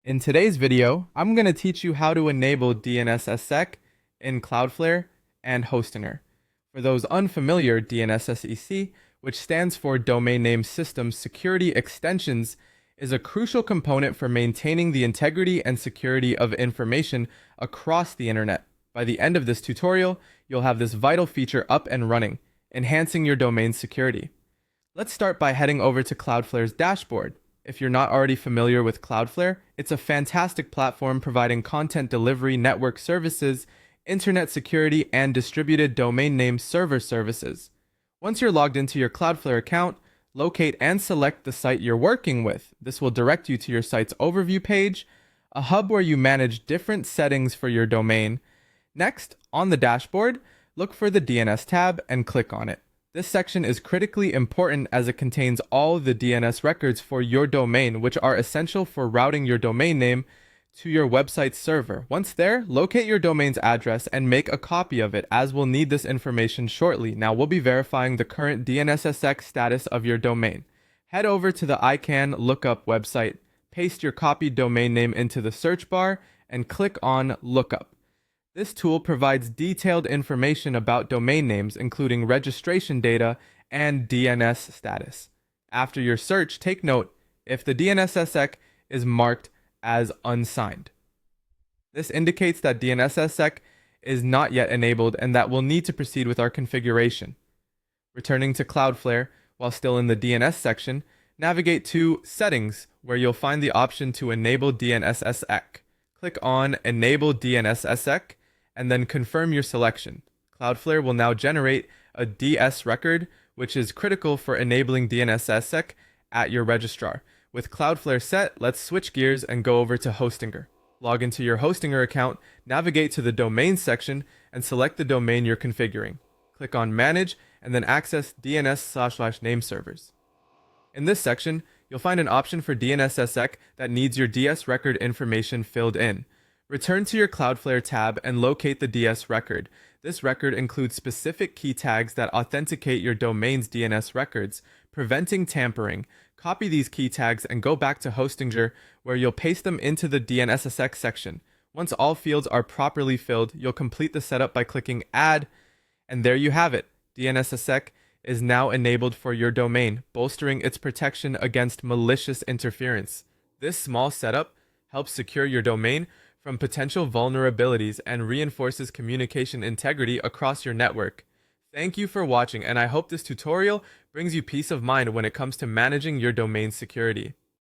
In today's video, I'm going to teach you how to enable DNSSEC in Cloudflare and Hostinger. For those unfamiliar, DNSSEC, which stands for Domain Name System Security Extensions, is a crucial component for maintaining the integrity and security of information across the internet. By the end of this tutorial, you'll have this vital feature up and running, enhancing your domain's security. Let's start by heading over to Cloudflare's dashboard. If you're not already familiar with Cloudflare, it's a fantastic platform providing content delivery network services, internet security, and distributed domain name server services. Once you're logged into your Cloudflare account, locate and select the site you're working with. This will direct you to your site's overview page, a hub where you manage different settings for your domain. Next, on the dashboard, look for the DNS tab and click on it. This section is critically important as it contains all the DNS records for your domain, which are essential for routing your domain name to your website server. Once there, locate your domain's address and make a copy of it, as we'll need this information shortly. Now we'll be verifying the current DNSSEC status of your domain. Head over to the ICANN lookup website, paste your copied domain name into the search bar, and click on Lookup. This tool provides detailed information about domain names, including registration data and DNS status. After your search, take note if the DNSSEC is marked as unsigned. This indicates that DNSSEC is not yet enabled and that we'll need to proceed with our configuration. Returning to Cloudflare, while still in the DNS section, navigate to Settings, where you'll find the option to enable DNSSEC. Click on Enable DNSSEC, and then confirm your selection. Cloudflare will now generate a DS record, which is critical for enabling DNSSEC at your registrar. With Cloudflare set, let's switch gears and go over to Hostinger. Log into your Hostinger account, navigate to the Domain section, and select the domain you're configuring. Click on Manage, and then access DNS/name servers. In this section, you'll find an option for DNSSEC that needs your DS record information filled in. Return to your Cloudflare tab and locate the DS record. This record includes specific key tags that authenticate your domain's DNS records, preventing tampering. Copy these key tags and go back to Hostinger, where you'll paste them into the DNSSEC section. Once all fields are properly filled, you'll complete the setup by clicking Add, and there you have it. DNSSEC is now enabled for your domain, bolstering its protection against malicious interference. This small setup helps secure your domain from potential vulnerabilities and reinforces communication integrity across your network. Thank you for watching, and I hope this tutorial brings you peace of mind when it comes to managing your domain security.